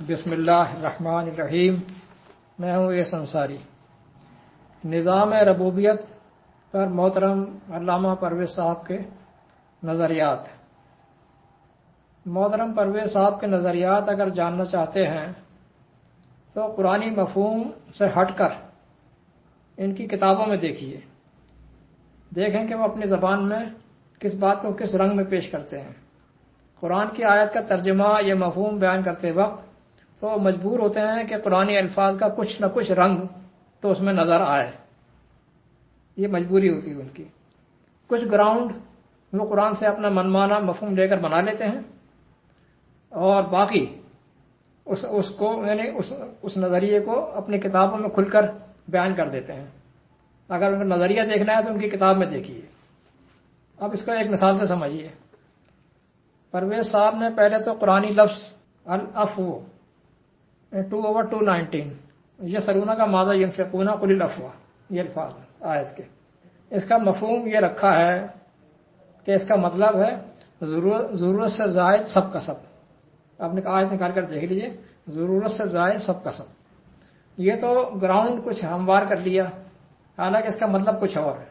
بسم اللہ الرحمن الرحیم۔ میں ہوں یہ انصاری۔ نظام ربوبیت پر محترم علامہ پرویز صاحب کے نظریات۔ محترم پرویز صاحب کے نظریات اگر جاننا چاہتے ہیں تو قرآنی مفہوم سے ہٹ کر ان کی کتابوں میں دیکھیے، دیکھیں کہ وہ اپنی زبان میں کس بات کو کس رنگ میں پیش کرتے ہیں۔ قرآن کی آیت کا ترجمہ یا مفہوم بیان کرتے وقت تو مجبور ہوتے ہیں کہ قرآنی الفاظ کا کچھ نہ کچھ رنگ تو اس میں نظر آئے، یہ مجبوری ہوتی ہے ان کی۔ کچھ گراؤنڈ وہ قرآن سے اپنا منمانا مفہوم لے کر بنا لیتے ہیں، اور باقی اس نظریے کو اپنی کتابوں میں کھل کر بیان کر دیتے ہیں۔ اگر ان کا نظریہ دیکھنا ہے تو ان کی کتاب میں دیکھیے۔ اب اس کو ایک مثال سے سمجھیے۔ پرویز صاحب نے پہلے تو قرآنی لفظ العفو 2/219 یہ سرونا کا ماذا ینفقون قل العفو، یہ الفاظ آیت کے، اس کا مفہوم یہ رکھا ہے کہ اس کا مطلب ہے ضرورت سے زائد سب کا سب۔ آپ نے آیت نکال کر دیکھ لیجئے، ضرورت سے زائد سب کا سب۔ یہ تو گراؤنڈ کچھ ہموار کر لیا، حالانکہ اس کا مطلب کچھ اور ہے۔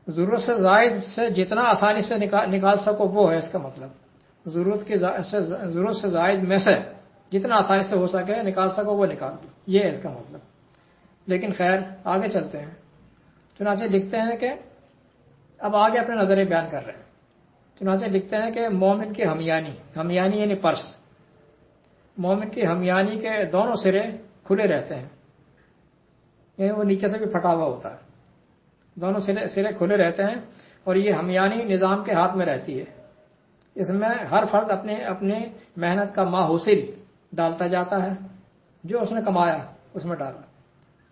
ضرورت سے زائد سے جتنا آسانی سے نکال سکو وہ ہے اس کا مطلب۔ ضرورت سے زائد میں سے جتنا آسانی سے ہو سکے نکال سکو وہ نکال دو، یہ ہے اس کا مطلب۔ لیکن خیر آگے چلتے ہیں۔ چنانچہ لکھتے ہیں کہ اب آگے اپنے نظریں بیان کر رہے ہیں۔ چنانچہ لکھتے ہیں کہ مومن کی ہمیانی یعنی پرس، مومن کی ہمیانی کے دونوں سرے کھلے رہتے ہیں، یعنی وہ نیچے سے بھی پھٹا ہوا ہوتا ہے، دونوں سرے کھلے رہتے ہیں، اور یہ ہمیانی نظام کے ہاتھ میں رہتی ہے۔ اس میں ہر فرد اپنے محنت کا ماحوصل ڈالتا جاتا ہے، جو اس نے کمایا اس میں ڈالا،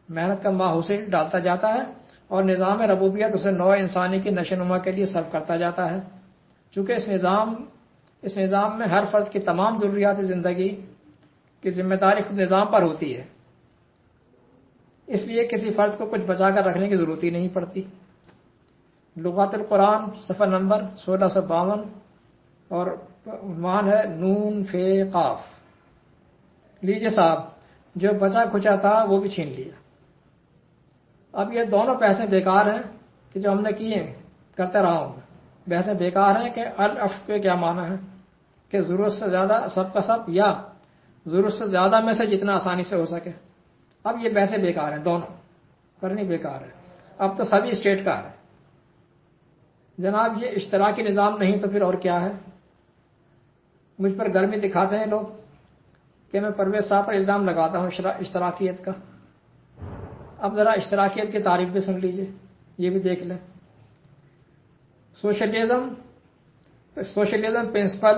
محنت کا ماحوصل ڈالتا جاتا ہے، اور نظام ربوبیت اسے نوع انسانی کی نشوونما کے لیے صرف کرتا جاتا ہے۔ چونکہ اس نظام میں ہر فرد کی تمام ضروریات زندگی کی ذمہ داری خود نظام پر ہوتی ہے، اس لیے کسی فرد کو کچھ بچا کر رکھنے کی ضرورت ہی نہیں پڑتی۔ لغات القرآن صفحہ نمبر 1652 اور عنوان ہے نون فے قاف۔ لیجئے صاحب، جو بچا کھچا تھا وہ بھی چھین لیا۔ اب یہ دونوں بحثیں بیکار ہیں کہ جو ہم نے کی ہیں، کرتے رہا ہوں، بحثیں بیکار ہیں کہ العفو کے کیا معنی ہے، کہ ضرورت سے زیادہ سب کا سب، یا ضرورت سے زیادہ میں سے جتنا آسانی سے ہو سکے۔ اب یہ بحثیں بیکار ہیں، دونوں کرنی بیکار ہے۔ اب تو سبھی اسٹیٹ کا ہے جناب، یہ اشتراکی نظام نہیں تو پھر اور کیا ہے؟ مجھ پر گرمی دکھاتے ہیں لوگ کہ میں پرویز صاحب پر الزام لگاتا ہوں اشتراکیت کا۔ اب ذرا اشتراکیت کی تعریف بھی سن لیجئے، یہ بھی دیکھ لیں۔ Socialism principle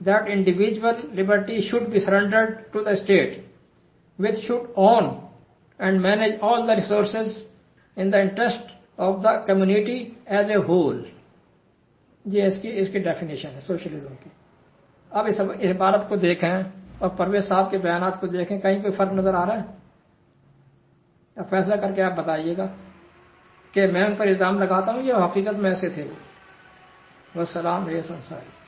that individual liberty should be surrendered to the state, which should own and manage all the resources in the interest of the community as a whole. یہ اس کی ڈیفینیشن ہے سوشلزم کی۔ اب اس عبارت کو دیکھیں اور پرویز صاحب کے بیانات کو دیکھیں، کہیں کوئی فرق نظر آ رہا ہے؟ اب فیصلہ کر کے آپ بتائیے گا کہ میں ان پر الزام لگاتا ہوں یا حقیقت میں ایسے تھے۔ والسلام علیکم۔